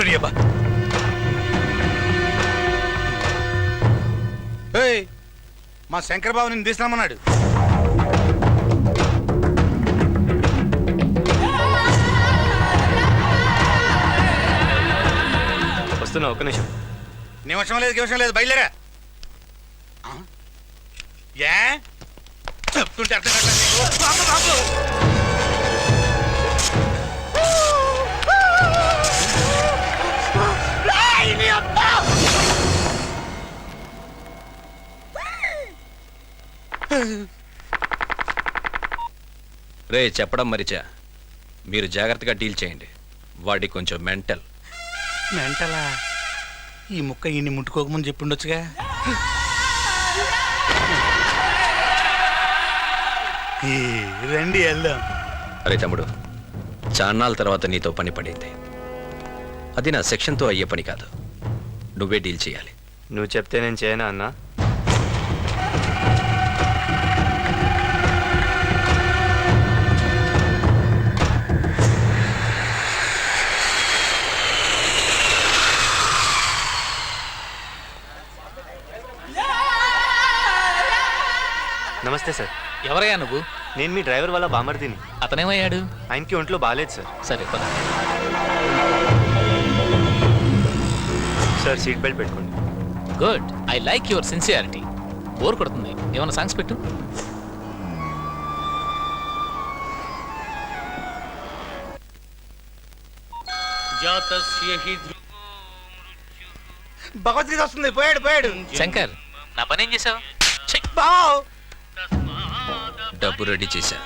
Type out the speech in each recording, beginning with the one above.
చంపుకుని అబ్బా. మా శంకరబాబు నేను తీసినామన్నాడు. వస్తున్నా, ఒక్క నిమిషం. నిమిషం లేదు బయలుదేరా. ఏ చెప్తుంటే అర్థం కావట్లేదు. రే చెప్పడం మరిచా, మీరు జాగ్రత్తగా డీల్ చేయండి. వాడి కొంచెం మెంటల్. మెంటలా? ఈ ముక్క ఈయన్ని ముట్టుకోకముందు చెప్పుండొచ్చుగా. రండి వెళ్దాం. అరే తమ్ముడు, చాన్నాళ్ళ తర్వాత నీతో పని పడింది. అది నా సెక్షన్తో అయ్యే పని కాదు, నువ్వే డీల్ చేయాలి. నువ్వు చెప్తే నేను చేయనా అన్నా? నమస్తే సార్. ఎవరయ్యా నువ్వు? నేను మీ డ్రైవర్ వాళ్ళ బామర్దిని. అతనేమయ్యాడు? ఆయనకి ఒంట్లో బాగాలేదు సార్. సరే పద. సార్ సీట్ బెల్ట్ పెట్టుకోండి. Good, I like your sincerity. Bore కొడుతుంది, ఏమైనా సాంగ్స్ పెట్టు. భగవద్గీత వస్తుంది. పోయాడు. శంకర్, నా పని ఏం చేసావు? డబ్బు రెడీ చేశా,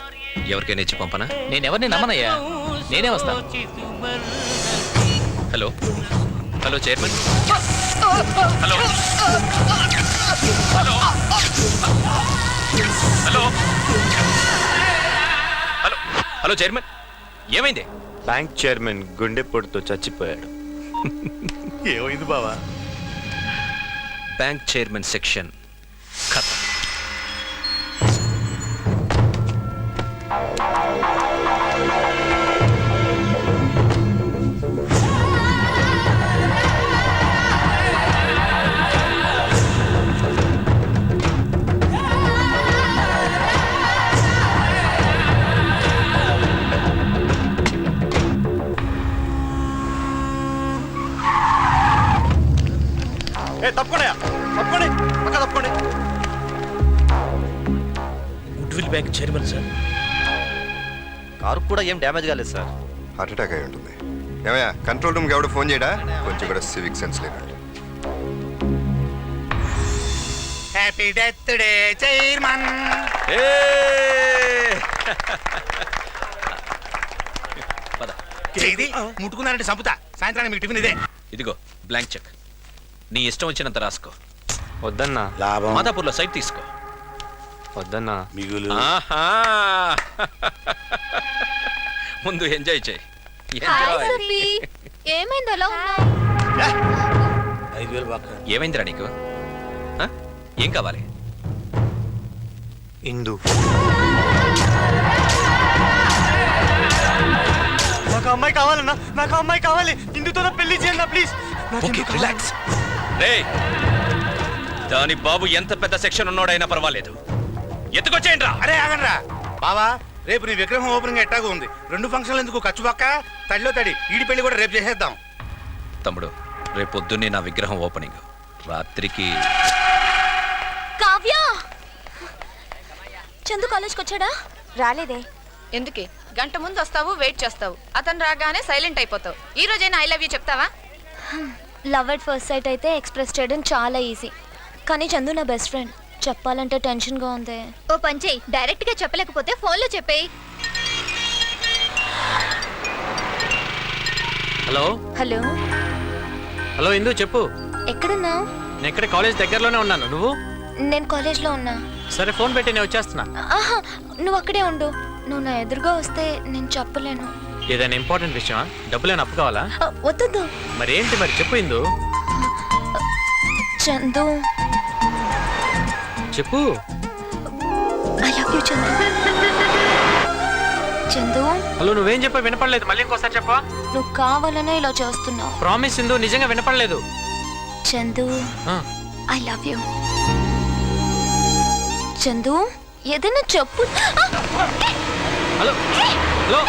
ఎవరికైనా ఇచ్చి పంపనా? నేనెవరిని నమ్మనయ్యా, నేనే వస్తాను. Hello chairman. Hello hello chairman, ఏమైంది? బ్యాంక్ చైర్మన్ గుండెపోటుతో చచ్చిపోయాడు. ఏమైంది బావా? బ్యాంక్ చైర్మన్ సెక్షన్ ఖతం. తప్పకుండా. Goodwill bank chairman sir. Car కూడా ఏం డ్యామేజ్ కాలేదు సార్. హార్ట్ అటాక్ అయి ఉంటుంది. ఏమయ్యా, కంట్రోల్ రూమ్కి ఎవడు ఫోన్ చేయడా? కొంచెం కూడా సివిక్ సెన్స్ లేదండి. Happy death day chairman. ముట్టుకున్నారంటే సంపుతా. సాయంత్రానికి మీకు టిఫిన్ ఇదే. ఇదిగో బ్లాంక్ చెక్, నీ ఇష్టం వచ్చినంత రాసుకో. వద్దన్నా. లాభం. మాదాపూర్లో సైట్ తీసుకో. వద్దన్నా. మిగులు. ముందు ఎంజాయ్ చేయి. ఏమైంది అలా ఉన్నా? 5,000 బాగా. ఏమైందిరా నీకు? ఏం కావాలి? ఇందు. నాకు అమ్మాయి కావాలన్నా, నాకు అమ్మాయి కావాలి. ఇందుతో నా పెళ్లి చేయండి ప్లీజ్. Okay relax. రేయ్, దాని బాబు ఎంత పెద్ద సెక్షన్ ఉన్నాడైనా పర్వాలేదు, ఎత్తుకొచ్చేయండి రా. అరే ఆగండ్రా బావా, రేపు నీ విగ్రహం ఓపెనింగ్ ఎట్టాగా ఉంది. 2 ఫంక్షన్లు ఎందుకు ఖర్చు పక్క? తడిలో తడి, ఈడి పెళ్లి కూడా రేపు చేసేద్దాం. తమ్ముడు, రేపు పొద్దున్నే నా విగ్రహం ఓపెనింగ్. రాత్రికి కావ్య, చందు కాలేజ్కి వచ్చాడా? రాలేదే. ఎందుకే? గంట ముందు వస్తావు, వెయిట్ చేస్తావు. అతను రాగానే సైలెంట్ అయిపోతావు. ఈ రోజైనా ఐ లవ్ యూ చెప్తావా? లవ్ ఎట్ ఫస్ట్ సైట్ అయితే ఎక్స్ప్రెస్ చేయడం చాలా ఈజీ, కానీ చందు నా బెస్ట్ ఫ్రెండ్. చెప్పాలంటే టెన్షన్గా ఉంది. ఓ పని చెయ్యి, డైరెక్ట్ గా చెప్పలేకపోతే ఫోన్లో చెప్పేయి. హలో హలో హలో ఇందు, చెప్పు. ఎక్కడున్నావు? నేను ఇక్కడ కాలేజ్ దగ్గరలోనే ఉన్నాను. నువ్వు? నేను కాలేజ్లో ఉన్నా. సరే ఫోన్ పెట్టి నేను వచ్చేస్తున్నా. ఆహా, నువ్వు అక్కడే ఉండు. నువ్వు నా ఎదురుగా వస్తే నేను చెప్పలేను. ఏదైనా ఇంపార్టెంట్ విషయమా? డబ్బులేని అప్పు కావాలా? వద్దు. మరి ఏంటి మరి చెప్పు ఇందు. చందు, చెప్పు. I love you Chandu. Chandu hello నువ్వేం చెప్పా వినపడలేదు, మళ్ళీ ఇంకోసారి చెప్పా. నువ్వు కావాలనే ఇలా చేస్తున్నావు. ప్రామిస్ సింధు, నిజంగా వినపడలేదు. Chandu I love you. Chandu ఏదైనా చెప్పు. హలో హలో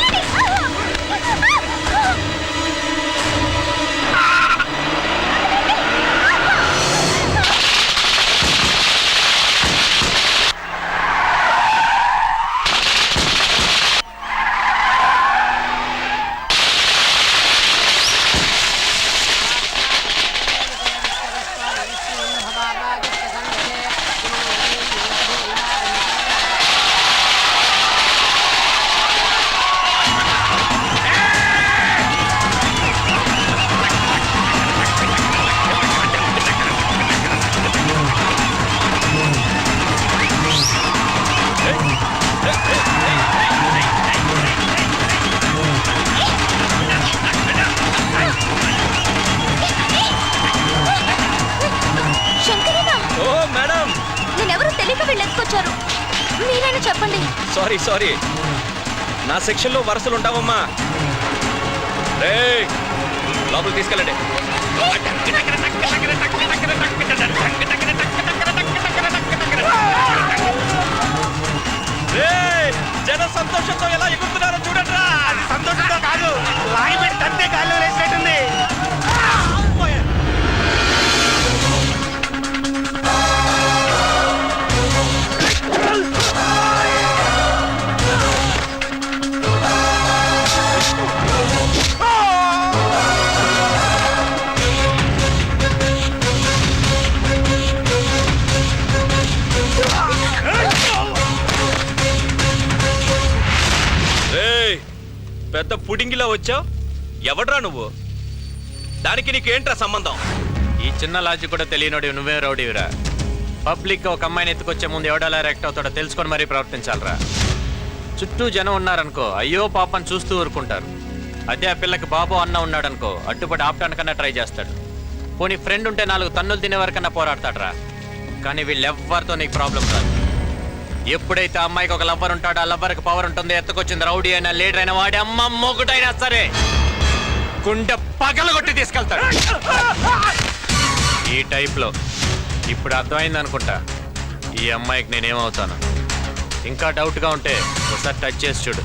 శంకరనా, ఓ మేడం, నేనెవరో తెలియక వీళ్ళు ఎత్తుకొచ్చారు. మీరైనా చెప్పండి. సారీ నా సెక్షన్లో వరుసలు ఉంటావమ్మా. రే లోపలికి తీసుకెళ్ళండి. రేయ్, జన సంతోషంతో ఎలా ఎగురుతున్నారో చూడండిరా. అది సంతోషంతో కాదు, లాగి పెట్టి తంతే గాల్లో వేసినట్టుంది. రేయ్, పెద్ద పుడింగిలా వచ్చావు. ఎవడ్రా నువ్వు? దానికి నీకేంట్రా సంబంధం? ఈ చిన్న లాజిక్ కూడా తెలియనోడి నువ్వే రౌడీవిరా. పబ్లిక్ ఒక అమ్మాయిని ఎత్తుకొచ్చే ముందు ఎవడలా రియాక్ట్ అవుతాడో తెలుసుకొని మరీ ప్రవర్తించాలరా. చుట్టూ జనం ఉన్నారనుకో, అయ్యో పాపని చూస్తూ ఊరుకుంటారు. అదే ఆ పిల్లకి బాబు అన్న ఉన్నాడనుకో, అడ్డుపడి ఆపటానికన్నా ట్రై చేస్తాడు. పోనీ ఫ్రెండ్ ఉంటే 4 తన్నులు తినే వరకన్నా పోరాడతాడరా. కానీ వీళ్ళెవ్వరితో నీకు ప్రాబ్లం రాదు. ఎప్పుడైతే ఆ అమ్మాయికి ఒక లవ్వర్ ఉంటాడో, ఆ లవ్వర్కి పవర్ ఉంటుంది. ఎత్తుకొచ్చింది రౌడీ అయినా లీడర్ అయినా వాడి అమ్మ మొగుడైనా సరే గుండె పగలగొట్టి తీసుకెళ్తాడు. ఈ టైప్లో ఇప్పుడు అర్థమైంది అనుకుంటా ఈ అమ్మాయికి నేనేమవుతాను. ఇంకా డౌట్గా ఉంటే ఒకసారి టచ్ చేసి చూడు.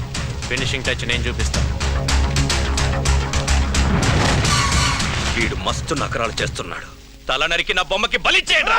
ఫినిషింగ్ టచ్ నేను చూపిస్తాను. వీడు మస్తు నకరాలు చేస్తున్నాడు. తల నరికి నా బొమ్మకి బలిచ్చేయండి.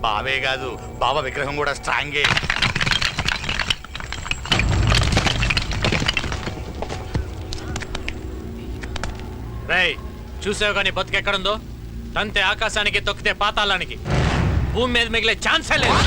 బావే కాదు, బావ విగ్రహం కూడా స్ట్రాంగే. రేయ్ చూసావు కానీ బతుకెక్కడుందో తంతే ఆకాశానికి తొక్కితే పాతాళానికి భూమి మీద మిగిలే ఛాన్సే లేదు.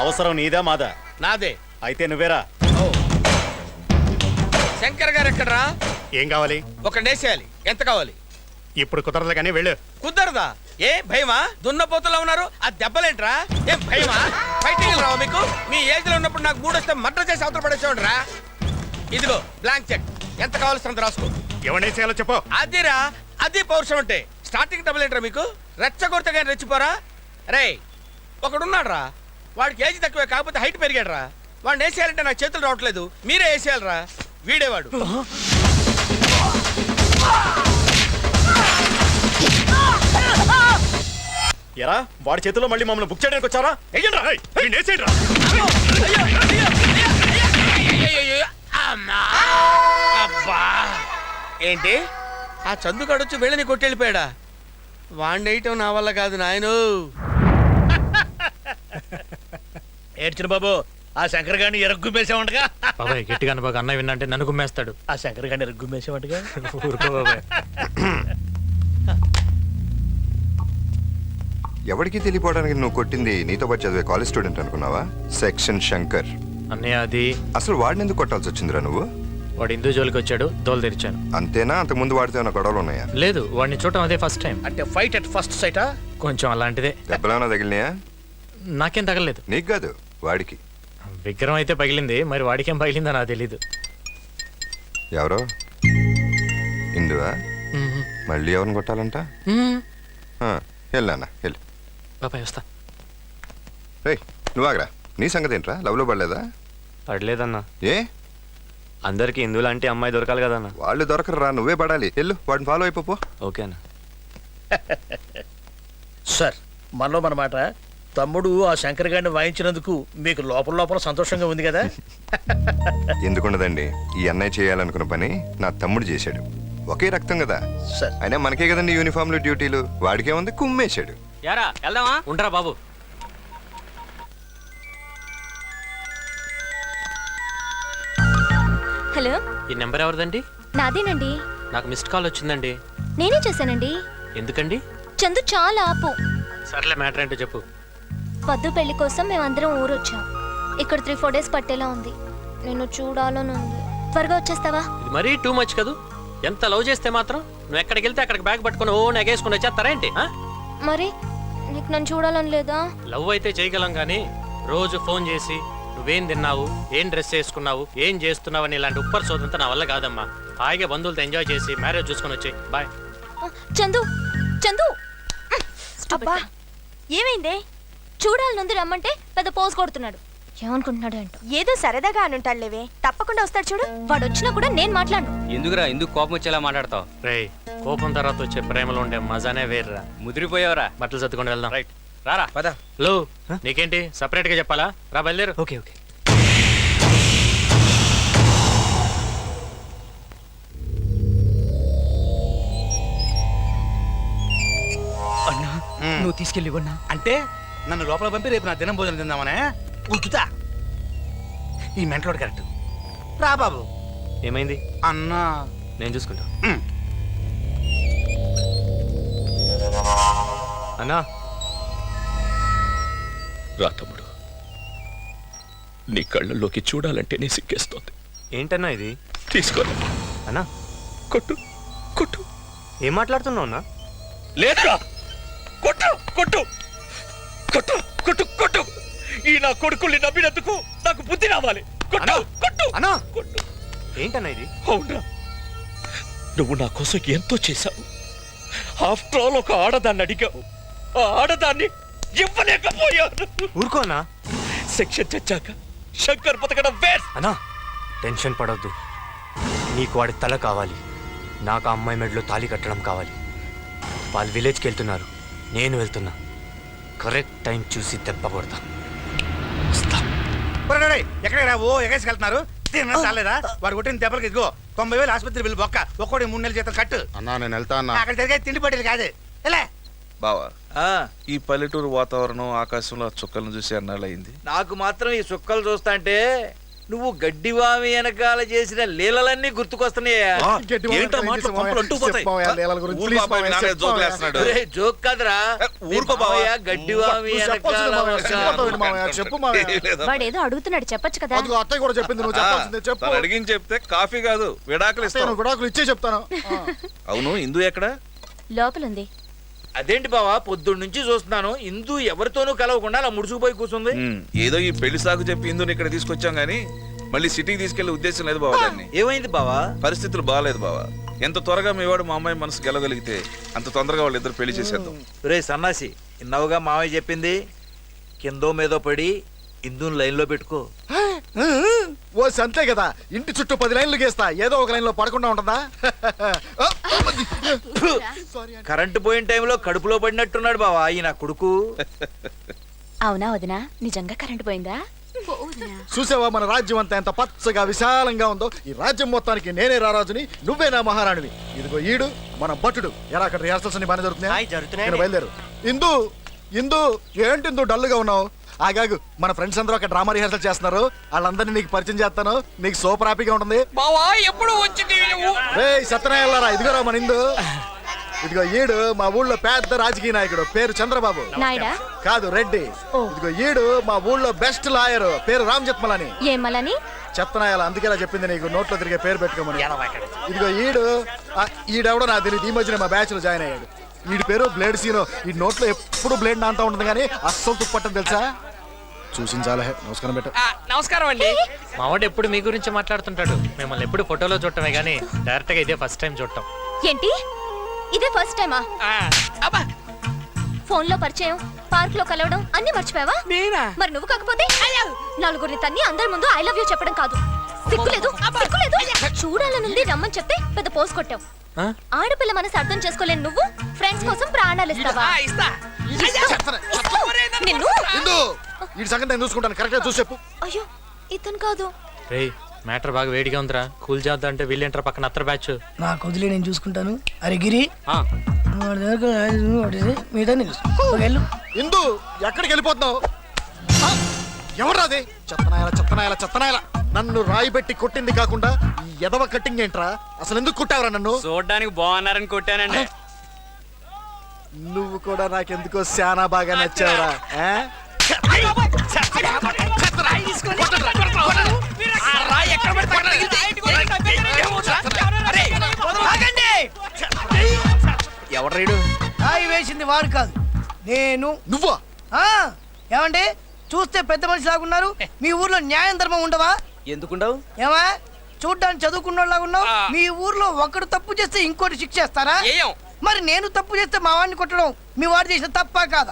అవసరం నీదా మాదా? నాదే. అయితే నువ్వేరా. శంకర్ గారు ఎక్కడరా? ఏం కావాలి? ఒక నేసేయాలి. ఎంత కావాలి? ఇప్పుడు కుదరదు కానీ వెళ్ళు. కుదరదా? ఏ భయమా? దున్నపోతులా ఉన్నారు. ఆ దెబ్బలేంట్రా? ఏం భయమా? ఫైటింగ్ రావా మీకు? మీ ఏజ్ లో ఉన్నప్పుడు నాకు మూడొస్తే మర్డర్ చేసి అవతల పడేసేవాడు రా. ఇదిగో బ్లాంక్ చెక్. ఎంత కావాల్సినంత రాసుకో. ఎవరిని చేయాలో చెప్పు. అదిరా, అది పౌరుషం అంటే. స్టార్టింగ్ డబ్బులేంట్రా మీకు? రెచ్చగొడితే కానీ రెచ్చిపోరా? రే ఒకడున్నాడు రా, వాడికి ఏజ్ తక్కువే కాకపోతే హైట్ పెరిగాడు రా. వాడిని వేసేయాలంటే నాకు చేతులు రావట్లేదు. మీరే వేసేయాలరా. వీడేవాడు. ఎరా వాడి చేతిలో మళ్ళీ మమ్మల్ని బుక్ చేయడానికి వచ్చారా? అబ్బా ఏంటి ఆ చందుగాడు వచ్చి వెళ్ళని కొట్టెళ్ళిపోయాడా? వాడిని వేయటం నా వల్ల కాదు నాయను. ఏడ్చిన బాబు, ఆ శంకర్ గారిని ఎరగ్గుమేసామంటగా. బాబాయ్ గట్టిగా బాగా అన్నయ్య విన్నంటే నన్ను గుమ్మేస్తాడు. ఆ శంకర్ గారిని ఎరగ్గుమేసామంటగా. ఊరుకో బాబాయ్. ఎవరికి తెలియపోవడానికి నువ్వు కొట్టింది నీతో పాటు చదివే కాలేజ్ స్టూడెంట్ అనుకున్నావా? సెక్షన్ శంకర్. అన్నయ్య అది అసలు వాడిని ఎందుకు కొట్టాల్సి వచ్చిందిరా నువ్వు? వాడు హిందూ జోలికి వచ్చాడు, దోలు తెరిచాను. అంతేనా? అంతకుముందు వాడితే ఏమైనా గొడవలు ఉన్నాయా? లేదు, వాడిని చూడటం అదే ఫస్ట్ టైం. అంటే ఫైట్ అట్ ఫస్ట్ సైటా? కొంచెం అలాంటిదే. దెబ్బలేమైనా తగిలినాయా? నాకేం తగలేదు. నీకు కాదు, వాడికి. విగ్రహం అయితే పగిలింది, మరి వాడికేం పగిలిందో నాకు తెలీదు. ఎవరో ఇందువా? మళ్ళీ ఎవరిని కొట్టాలంట? వెళ్ళానా వెళ్ళి. బాబాయ్ వస్తా. రేయ్ నువ్వు ఆగరా. నీ సంగతి ఏంట్రా? లవ్లో పడలేదా? పడలేదన్నా. ఏ? అందరికి హిందూ లాంటి అమ్మాయి దొరకాలి కదన్నా. వాళ్ళు దొరకరా, నువ్వే పడాలి. వెళ్ళు, వాడిని ఫాలో అయిపో. ఓకే అన్న. సార్ మనలో మన మాట. తమ్ముడు ఆ శంకర్ గారిని వాయించినందుకు మీకు లోపల లోపల సంతోషంగా ఉంది కదా? ఎందుకుండదండి, ఈ అన్నయ్య చేయాలనుకున్న పని నా తమ్ముడు చేశాడు. ఒకే రక్తం కదా. సార్ అయినా మనకే కదండి యూనిఫామ్లు డ్యూటీలు. వాడికే ఉంది, కుమ్మేశాడు. యారా వెళ్దామా? ఉండరా బాబు. హలో, ఈ నెంబర్ ఎవరిదండి? నాదేనండి. నాకు మిస్డ్ కాల్ వచ్చిందండి. నేనే చేశానండి. ఎందుకండి? చందు చాలా ఆపు. సర్లే, మ్యాటర్ ఏంటో చెప్పు. పద్దు పెళ్లి కోసం మేమందరం ఊరొచ్చాం. ఇక్కడ 3-4 డేస్ పట్టేలా ఉంది. నిన్ను చూడాలని ఉంది. త్వరగా వచ్చేస్తావా? ఇది మరీ టూ మచ్ కదూ. ఎంత లవ్ చేస్తే మాత్రం నువ్వు ఎక్కడికి వెళ్తే అక్కడికి బ్యాగ్ పట్టుకొని నెగేసుకుని వచ్చేస్తారా ఏంటి? మరి నీకు నన్ను చూడాలని లేదా? లవ్ అయితే చేయగలం కానీ రోజు ఫోన్ చేసి నువ్వేం తిన్నావు, ఏం డ్రెస్ వేసుకున్నావు, ఏం చేస్తున్నావు అని ఇలాంటి ఉప్పర్ సోదంతా నా వల్ల కాదమ్మా. హాయిగా బంధువులతో ఎంజాయ్ చేసి మ్యారేజ్ చూసుకొని వచ్చాయి. బాయ్. చందు, చందు, అబ్బా ఏమైందే? చూడాలనుంది రమ్మంటే పెద్ద పోజ్ కొడుతున్నాడు. ఏమనుకుంటున్నాడు ఏంటో. ఏదో సరదాగా అనుంటాడు లేవే, తప్పకుండా వస్తాడు చూడు. వాడు వచ్చినా కూడా నేను మాట్లాడను. ఎందుకురా, ఎందుకు కోపం వచ్చేలా మాట్లాడతావు? రేయ్, కోపం తర్వాత వచ్చే ప్రేమలో ఉండే మజానే వేర్రా. ముదిరిపోయావరా. బట్టలు సర్దుకొని వెళ్దాం. రైట్. రారా పద. లో నీకేంటి సపరేట్ గా చెప్పాలా? రా బయలుదేరు. Okay okay. అన్నా నువ్వు తీసుకెళ్ళివన్నా. అంటే నన్ను లోపల పంపి రేపు నా దినం భోజనం తిందామనే ఉతుతా. ఈ మెంటలోడు కరెక్ట్. రా బాబు. ఏమైంది? అన్నా నేను చూసుకుంటా. అన్నా రా తమ్ముడు, నీ కళ్ళల్లోకి చూడాలంటేనే సిగ్గేస్తోంది. ఏంటన్నా ఇది? తీసుకోరా. అన్నా కొట్టు కొట్టు. ఏం మాట్లాడుతున్నావు అన్నా? లేదా కొట్టు కొట్టు కొట్టు కొట్టు కొట్టు. ఈ నా కొడుకుల్ని నమ్మినందుకు నాకు బుద్ధి రావాలి. కొట్టు కొట్టు అన్నా కొట్టు. ఏంటన్నా ఇది? అవునరా, నువ్వు నా కోసం ఎంతో చేశావు. ఆఫ్టర్ ఆల్ ఒక ఆడదాన్ని అడిగావు. ఆ ఆడదాన్ని ఇవ్వలేకపోయాను. ఊరుకోనా సెక్షన్ చచ్చాక శంకర్ బతకడం వేస్ట్. అన్నా టెన్షన్ పడొద్దు. నీకు వాడి తల కావాలి, నాకు ఆ అమ్మాయి మెడలో తాళి కట్టడం కావాలి. వాళ్ళు విలేజ్కి వెళ్తున్నారు, నేను వెళ్తున్నా. కరెక్ట్ టైం చూసి దెబ్బ కొడతా. ఎక్కడ ఓ ఎగేసుకెళ్తున్నారు? చాలేదా? వాడు కొట్టిన దెబ్బలకి ఇదిగో 90,000 ఆసుపత్రి బిల్లు బొక్క. ఒక్కడి 3 నెలల జీతం కట్టు. అన్నా నేను వెళ్తా అన్నా. అక్కడ తిరిగే తిండి పట్టేది కాదు. ఎలా బావా ఈ పల్లెటూరు వాతావరణం, ఆకాశంలో ఆ చుక్కలను చూసి అన్నాళ్ళయింది. నాకు మాత్రం ఈ చుక్కలు చూస్తాంటే నువ్వు గడ్డివామి వెనకాల చేసిన లీలలన్నీ గుర్తుకొస్తున్నాయా? ఒరేయ్, జోక్ కాదురా. గడ్డివామి వాడేదో అడుగుతున్నాడు, చెప్పొచ్చు కదా. అత్తయ్య కూడా చెప్పింది, నువ్వు చెప్పాల్సిందే చెప్పు. అడిగింది చెప్తే కాఫీ కాదు విడాకులు ఇస్తాను. విడాకులు ఇచ్చే చెప్తాను. అవును, ఇందు ఎక్కడ? లోపలుంది. అదేంటి బావా, పొద్దున్న నుంచి చూస్తున్నాను ఇందు ఎవరితోనూ కలవకుండా అలా ముడుచుకుపోయి కూర్చుంది. ఏదో ఈ పెళ్లి సాగు చెప్పి ఇందుని ఇక్కడ తీసుకొచ్చాం గానీ మళ్ళీ సిటీకి తీసుకెళ్లే ఉద్దేశం లేదు బావా. దాన్ని ఏమైంది బావా? పరిస్థితులు బాగాలేదు బావా. ఎంత త్వరగా మీవాడు మా అమ్మాయి మనసు గెలవగలిగితే అంత తొందరగా వాళ్ళిద్దరు పెళ్లి చేసేద్దాం. రే సన్నాసి, ఇన్నావుగా మామయ్య చెప్పింది. కిందో మీదో పడి ఇందుని లైన్లో పెట్టుకో. ఓ సంతే కదా, ఇంటి చుట్టూ 10 లైన్లు గీస్తా, ఏదో ఒక లైన్ లో పడకుండా ఉంటుందా? కరెంటు పోయిన టైంలో కడుపులో పడినట్టున్నాడు బావా ఈ నా కొడుకు. అవునా వదినా, నిజంగా కరెంట్ పోయిందా? చూసావా మన రాజ్యం అంతా ఎంత పచ్చగా విశాలంగా ఉందో. ఈ రాజ్యం మొత్తానికి నేనే రారాజుని, నువ్వే నా మహారాణివి. ఇదిగో ఈడు మన భటుడు. ఎలా అక్కడ రిహార్సల్స్ అన్ని బాగానే జరుగుతున్నాయి? బయలుదేరు. ఇందు ఇందు ఏంటి ఇందు డల్గా ఉన్నావు? ఆగాగు, మన ఫ్రెండ్స్ అందరూ అక్కడ డ్రామా రిహార్సల్ చేస్తున్నారు. వాళ్ళందరినీ నీకు పరిచయం చేస్తాను, నీకు సూపర్ హ్యాపీగా ఉంటుంది. సత్యనారాయణ, ఇదిగోరా మన ఇందు. ఇదిగో ఈడు మా ఊళ్ళో పెద్ద రాజకీయ నాయకుడు, పేరు చంద్రబాబు. నాయుడా? కాదు, రెడ్డి. ఇదిగో ఈడు మా ఊళ్ళో బెస్ట్ లాయర్, పేరు రామ్ జత్మలని. ఏమలని? చెత్తనాయాల, అందుకేలా చెప్పింది నీకు నోట్లో తిరిగే పేరు పెట్టుకోమని. ఇదిగో ఈడెవడో నాకు తెలియదు, ఈ మధ్యన మా బ్యాచ్ లో జాయిన్ అయ్యాడు. ఈడి పేరు బ్లేడ్ సీనో. ఈ నోట్లో ఎప్పుడు బ్లేడ్ నాంతా ఉంటుంది కానీ అస్సలు తుప్పట్టని తెలుసా? చూసించాలే. నమస్కారం బెట్ట. నమస్కారం అండి. మావాడు ఎప్పుడు మీ గురించి మాట్లాడుతుంటాడు. మిమ్మల్ని ఎప్పుడు ఫోటోలో చూడటమే గానీ డైరెక్ట్ గా ఇదే ఫస్ట్ టైం చూడటం. ఏంటి, ఇదే ఫస్ట్ టైమా? ఫోన్ లో పరిచయం, పార్క్ లో కలవడం అన్ని మర్చిపోయావా? మరి నువ్వు కాకపోతే నలుగురిని తన్ని అందరి ముందు ఐ లవ్ యూ చెప్పడం కాదు. సిగ్గులేదు? చూడాలనుంది రమ్మని చెప్తే పెద్ద పోస్ కొట్టావు. ఆడపిల్ల మనసు అర్థం చేసుకోలేని నువ్వు ఫ్రెండ్స్ కోసం ప్రాణాలు ఇస్తావా? ఈ సంగతి నేను చూసుకుంటాను, కరెక్ట్ గా చూసి చెప్పు. అయ్యో, ఇతను కాదు. రే, మ్యాటర్ బాగా వేడిగా ఉందిరా. కూల్ చేద్దాం అంటే వీళ్ళేంటారా పక్కన అత్తర బ్యాచ్. నా కొద్దిలే, నేను చూసుకుంటాను. అరే గిరి, ఇందు ఎక్కడికి వెళ్ళిపోతున్నావు? ఎవరాది? చెత్తనాయాల నన్ను రాయి పెట్టి కొట్టింది కాకుండా ఈ ఎదవ కట్టింగ్ ఏంట్రా? అసలు ఎందుకు కుట్టావరా నన్ను? చూడడానికి బాగున్నారని కొట్టానండి. నువ్వు కూడా నాకెందుకో శానా బాగా నచ్చావురా. ఎవరు వేసింది వాడు కాదు, నేను. నువ్వా? ఏమండి, చూస్తే పెద్ద మనిషి లాగున్నారు. మీ ఊర్లో న్యాయం ధర్మం ఉండవా? ఎందుకుండవు? ఏమా, చూడ్డానికి చదువుకున్నోళ్ళగా ఉన్నావు. మీ ఊర్లో ఒకడు తప్పు చేస్తే ఇంకోటి శిక్ష చేస్తారా? మరి నేను తప్పు చేస్తే మా వాడిని కొట్టడం మీ వాడు చేసిన తప్పా కాదా?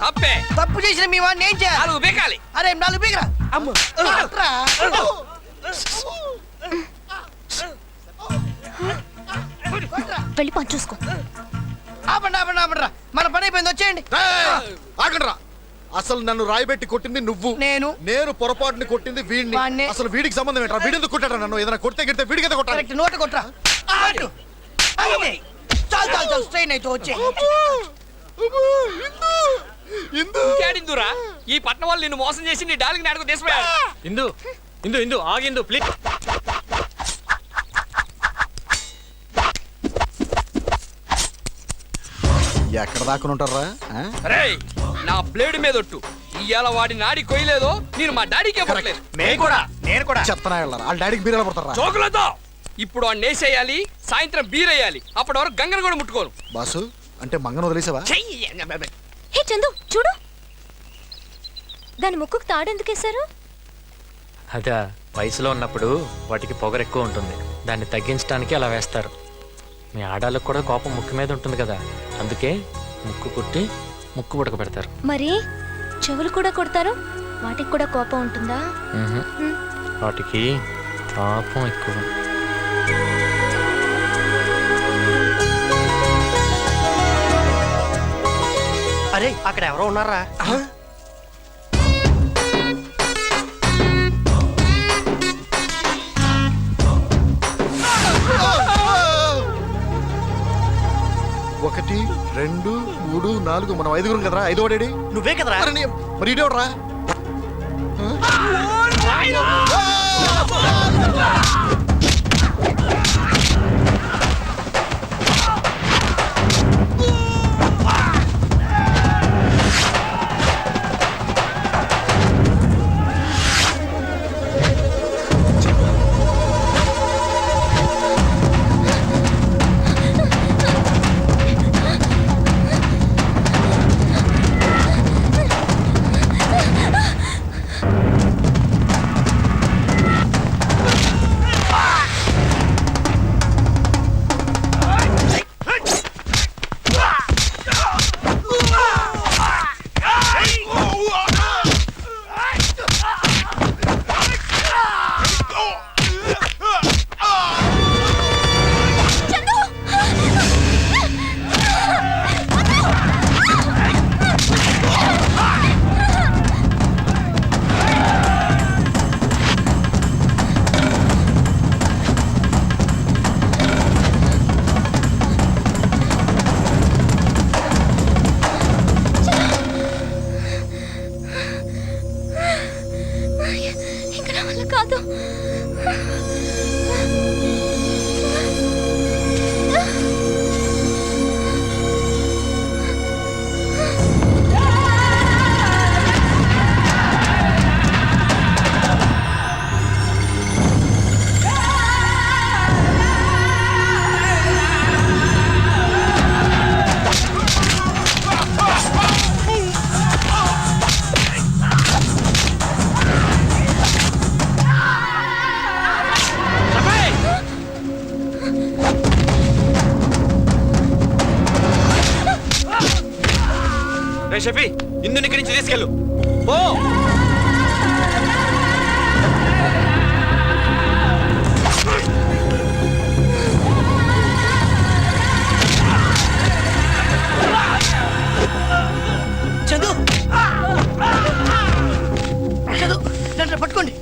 తప్పు చేసిన మీ వాడిని ఏం చేయాలి? అరే 4 బీగరా. వెళ్ళి పని చూసుకో. ఆపండి, మన పని అయిపోయింది, వచ్చేయండి. ఆగండ్రా. అసలు నన్ను రాయిబెట్టి కొట్టింది నువ్వు, నేను పొరపాటుని కొట్టింది వీడిని. అసలు వీడికి సంబంధం ఏంట్రా? వీడెందుకు కొట్టారా నన్ను? ఏదైనా కొడితే గిడితే వీడికి ఎంత కొట్టాలి? నోట కొట్రా. చాలు స్ట్రెయిన్ అయితే వచ్చే. ఇందురా, ఈ పట్నం వాళ్ళు నిన్ను మోసం చేసి నీ డాలికి నాడుకు తీసిపోయారు. ఇందు ఆగిందు ప్లీజ్. ఎక్కడ దాక్కుని ఉంటారా? నా బ్లేడ్ మీద ఒట్టు, ఇవాళ వాడి నాడి కొయ్యలేదో నేను మా డాడీకే పడలేదు. నేను కూడా చెత్తనాయాల వాళ్ళ డాడీకి బీరలు పడతారా? చోకులతో ఇప్పుడు వాడిని వేసేయాలి, సాయంత్రం బీరేయాలి. అప్పటి వరకు గంగను కూడా ముట్టుకోను. బాసు అంటే మంగను వదిలేసావా? హే చందు, చూడు, దాని ముక్కుకు తాడెందుకు వేశారు? అదా, వయసులో ఉన్నప్పుడు వాటికి పొగరు ఎక్కువ ఉంటుంది, దాన్ని తగ్గించడానికి అలా వేస్తారు. మీ ఆడాళ్ళకు కూడా కోపం ముక్కు మీద ఉంటుంది కదా, అందుకే ముక్కు కొట్టి ముక్కు ఉడక పెడతారు. మరి చెవులు కూడా కొడతారు, వాటికి కూడా కోపం ఉంటుందా? వాటికి పాపం ఎక్కువ. అరే అక్కడ ఎవరో ఉన్నారా? ఒకటి 2 3 4 మనం 5గురం కదరా, 5 ఓడేడి నువ్వే కదరా? మరి ఇడేవడరా? షఫీ, ఇందుని ఇక్కడి నుంచి తీసుకెళ్ళు. ఓ చందు చందు నన్ను పట్టుకోండి.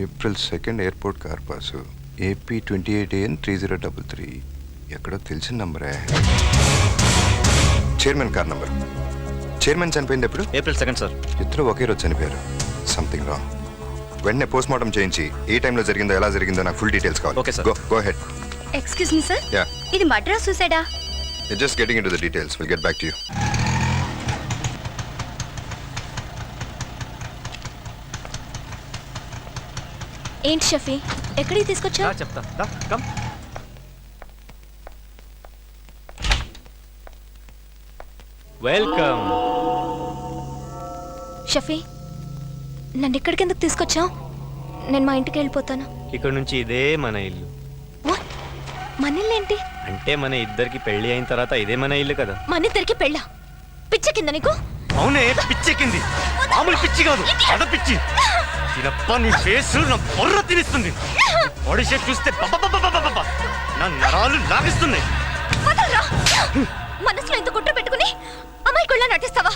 April 2nd airport car pass AP 28AN 3033. ఎక్కడో తెలిసిన నంబరే. Chairman car number. చైర్మన్ చనిపోయింది ఎప్పుడు? April 2nd sir. ఇద్దరు ఒకే రోజు చనిపోయారు. Something wrong. వెంటనే పోస్ట్ మార్టం చేయించి ఏ టైంలో జరిగిందో ఎలా జరిగిందో నాకు ఫుల్ డీటెయిల్స్ కావాలి. Okay sir. Go ahead. Excuse me sir, ya, ఇది మద్రా సూసైడా? Just getting into the details. Will get back to you. ఏంటి షఫీ, ఎక్కడికి తీసుకొచ్చా? చెప్తా. కమ్. వెల్కమ్. షఫీ, నన్ను ఇక్కడికి ఎందుకు తీసుకొచ్చావు? నేను మా ఇంటికి వెళ్ళిపోతాను. ఇక్కడ నుంచి ఇదే మన ఇల్లు. వాట్? మన ఇల్లు ఏంటి? అంటే మన ఇద్దరికి పెళ్లి అయిన తర్వాత ఇదే మన ఇల్లు కదా. మన ఇద్దరికి పెళ్ళా? పిచ్చ కింద నీకు? అవునే, పిచ్చెక్కింది. మామూలు పిచ్చి కాదు, అడ పిచ్చి. తినప్ప నీ ఫేస్ నా పొర్ర తినిస్తుంది. బాడీ షేప్ చూస్తే నా నరాలు లాగిస్తున్నాయి. మనసులో ఎంత కుట్ర పెట్టుకుని అమ్మాయికుళ్ళ నటిస్తావా?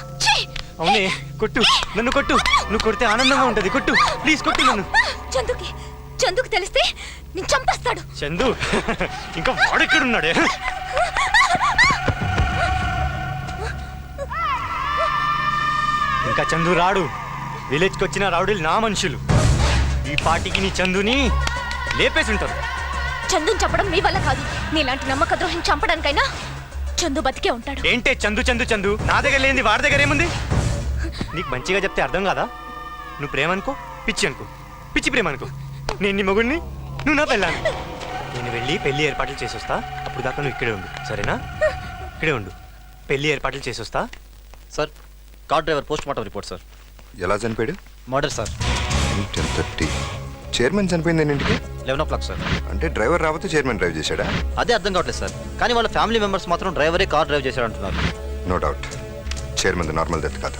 అవునే, కొట్టు, నన్ను కొట్టు. నువ్వు కొడితే ఆనందంగా ఉంటది. కొట్టు ప్లీజ్, కొట్టు నన్ను. చందుకి తెలిస్తే నేను చంపేస్తాడు. చందు ఇంకా వాడెక్కడున్నాడే? ఇంకా చందు రాడు. విలేజ్కి వచ్చిన రౌడీలు నా మనుషులు. ఈ పార్టీకి నీ చందుని లేపేసి ఉంటారు. చందుని చంపడం మీ వల్ల కాదు. నీలాంటి నమ్మక ద్రోహిని చంపడానికైనా చందు బతికే ఉంటాడు. ఏంటే చందు చందు చందు? నా దగ్గర లేనిది వాడి దగ్గర ఏముంది? నీకు మంచిగా చెప్తే అర్థం కాదా? నువ్వు ప్రేమ అనుకో, పిచ్చి అనుకో. పిచ్చి ప్రేమ అనుకో. నేను నీ మొగుడిని, నువ్వు నా పెళ్ళాను. నేను వెళ్ళి పెళ్లి ఏర్పాట్లు చేసొస్తా. అప్పుడు దాకా నువ్వు ఇక్కడే ఉండు, సరేనా? ఇక్కడే ఉండు. పెళ్లి ఏర్పాట్లు చేసొస్తా. Sir, car driver post mortem report sir. ఎలా చనిపోయాడు? Murder sir. 10:30. చైర్మన్ చనిపోయింది ఎన్నింటికి? 11 o'clock సార్. అంటే డ్రైవర్ రాకపోతే చైర్మన్ డ్రైవ్ చేశాడా? అదే అర్థం కావట్లేదు సార్. కానీ వాళ్ళ ఫ్యామిలీ మెంబర్స్ మాత్రం డ్రైవరే కార్ డ్రైవ్ చేశారంటున్నారు. No doubt. Chairman normal death కాదు.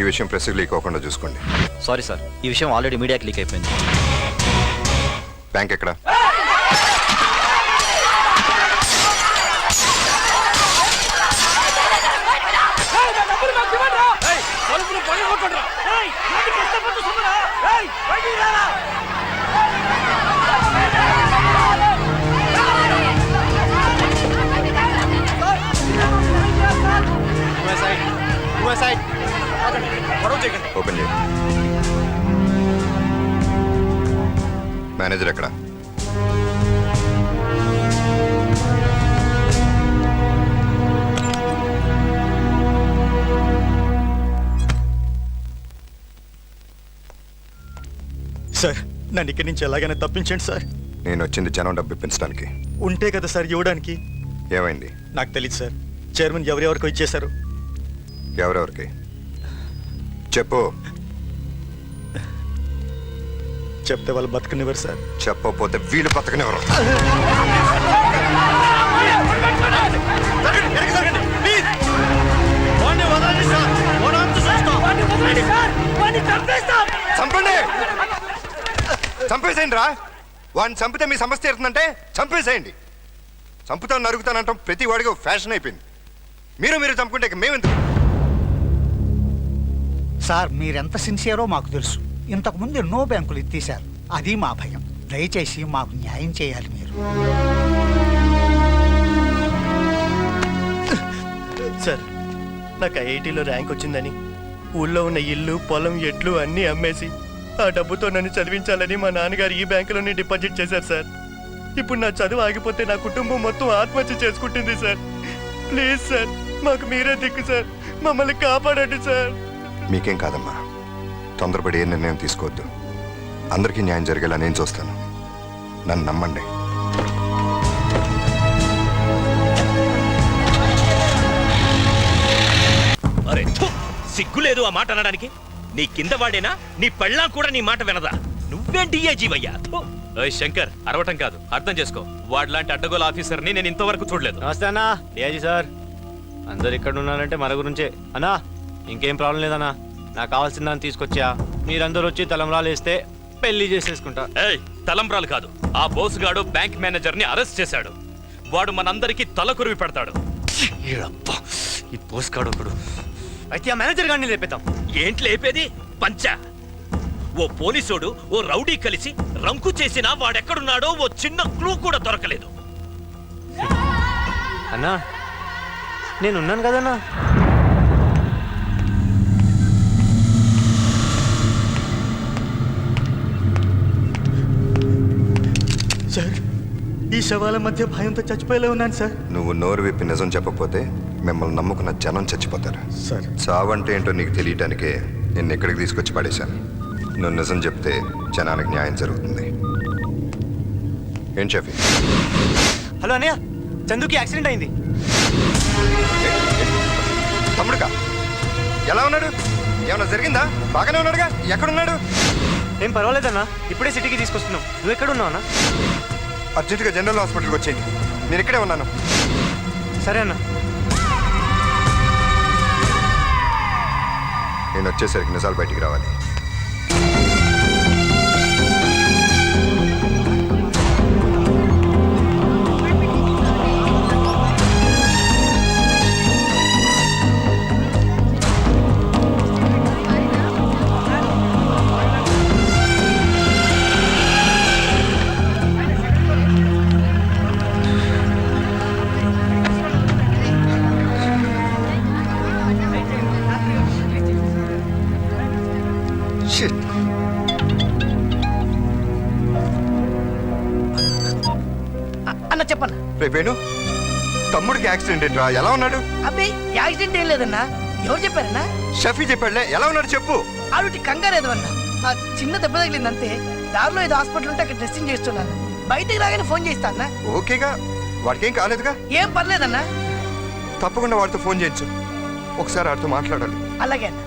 ఈ విషయం ప్రెస్కి లీక్ అవ్వకుండా చూసుకోండి. సారీ సార్, ఈ విషయం ఆల్రెడీ మీడియాకి లీక్ అయిపోయింది. బ్యాంక్ ఎక్కడ? ఓపెన్ చేయండి. మేనేజర్ ఎక్కడ? సార్, నన్ను ఇక్కడి నుంచి ఎలాగైనా తప్పించండి సార్. నేను వచ్చింది జనం డబ్బు ఇప్పించడానికి. ఉంటే కదా సార్ ఇవ్వడానికి. ఏమైంది? నాకు తెలియదు సార్. చైర్మన్ ఎవరెవరికో ఇచ్చేశారు. ఎవరెవరికి చెప్పు. చెప్తే వాళ్ళు బతకనివ్వరు సార్. చెప్పకపోతే వీళ్ళు బతకనివ్వరు. చంపండి, చంపేసేయండి రా. వాడిని చంపితే మీ సమస్య తీరుతుందంటే చంపేసేయండి. చంపుతాను నరుగుతానంటాం ప్రతి వాడికి ఫ్యాషన్ అయిపోయింది. మీరు చంపుకుంటే మేమెందుకు? సార్, మీరెంత సిన్సియరో మాకు తెలుసు. ఇంతకుముందు ఎన్నో బ్యాంకులు ఎత్తేసారు. అది మా భయం. దయచేసి మాకు న్యాయం చేయాలి మీరు. సార్, నాకు ఐఐటీలో ర్యాంక్ వచ్చిందని ఊళ్ళో ఉన్న ఇల్లు, పొలం, ఎడ్లు అన్నీ అమ్మేసి ఆ డబ్బుతో నన్ను చదివించాలని మా నాన్నగారు ఈ బ్యాంకులోనే డిపాజిట్ చేశారు సార్. ఇప్పుడు నా చదువు ఆగిపోతే నా కుటుంబం మొత్తం ఆత్మహత్య చేసుకుంటుంది సార్. ప్లీజ్ సార్, మాకు మీరే దిక్కు సార్. మమ్మల్ని కాపాడండి సార్. మీకేం కాదమ్మా, తొందరపడి ఏ నిర్ణయం తీసుకోవద్దు. అందరికీ న్యాయం జరిగేలా నేను చూస్తాను. నన్ను నమ్మండి. అరే సిగ్గులేదు ఆ మాట అనడానికి. నీ కింద వాడేనా నీ పెళ్ళాం కూడా నీ మాట వినదా? నువ్వేంటి జీవయ్యా? శంకర్, అరవటం కాదు, అర్థం చేసుకో. వాడిలాంటి అడ్డగోల ఆఫీసర్ని నేను ఇంతవరకు చూడలేదు. నమస్తే అన్నా. డిఐజీ సార్, అందరు ఇక్కడ ఉన్నారంటే మన గురించే అన్నా. ఇంకేం ప్రాబ్లం లేదన్నా. నాకు కావాల్సిన దాన్ని తీసుకొచ్చా. మీరందరూ వచ్చి తలంబ్రాలు వేస్తే పెళ్లి చేసేసుకుంటా. ఏయ్, తలంబ్రాలు కాదు, ఆ బోసుగాడు బ్యాంక్ మేనేజర్ని అరెస్ట్ చేశాడు. వాడు మనందరికీ తలకొరివి పెడతాడు. ఈ బోసుగాడు ఒకడు. అయితే ఆ మేనేజర్ గారిని లేపేద్దాం. ఏంటి లేపేది? పంచా. ఓ పోలీసోడు ఓ రౌడీ కలిసి రంకు చేసినా వాడెక్కడున్నాడో ఓ చిన్న క్లూ కూడా దొరకలేదు. అన్నా, నేనున్నాను కదన్నా. సార్, ఈ శవాల మధ్య భయంతో చచ్చిపోయేలా ఉన్నాను సార్. నువ్వు నోరు విప్పి నిజం చెప్పకపోతే మిమ్మల్ని నమ్ముకున్న జనం చచ్చిపోతారు. సార్, చావంటే ఏంటో నీకు తెలియటానికే నిన్ను ఇక్కడికి తీసుకొచ్చి పడేశాను. నువ్వు నిజం చెప్తే జనానికి న్యాయం జరుగుతుంది. ఏం చెప్పి? హలో అన్నయ్య, చందుకి యాక్సిడెంట్ అయింది. తమ్ముడుగా ఎలా ఉన్నాడు? ఏమన్నా జరిగిందా? బాగానే ఉన్నాడుగా. ఎక్కడున్నాడు? ఏం పర్వాలేదన్నా, ఇప్పుడే సిటీకి తీసుకొస్తున్నాం. నువ్వు ఎక్కడున్నావు అన్నా? అర్జెంటుగా జనరల్ హాస్పిటల్కి వచ్చేయండి. నేను ఇక్కడే ఉన్నాను. సరే అన్న. నేను వచ్చేసరికి నిజాలు బయటికి రావాలి. అన్న చెప్పన్న. రేపేను తమ్ముడికి యాక్సిడెంట్ ఏంట్రా? ఎలా ఉన్నాడు? అబ్బే యాక్సిడెంట్ ఏం లేదన్నా. ఎవరు చెప్పారన్నా? షఫీ చెప్పాడులే. ఎలా ఉన్నాడు చెప్పు. ఆవిటి కంగారు అన్నా. ఆ చిన్న దెబ్బ తగిలింది అంతే. దారిలో ఏదో హాస్పిటల్ ఉంటే అక్కడ డ్రెస్సింగ్ చేస్తున్నాను. బయటికి రాగానే ఫోన్ చేస్తా అన్నా. ఓకేగా, వాడికేం కాలేదుగా? ఏం పర్లేదన్నా. తప్పకుండా వాడితో ఫోన్ చేయించు. ఒకసారి వాడితో మాట్లాడాలి. అలాగే అన్నా.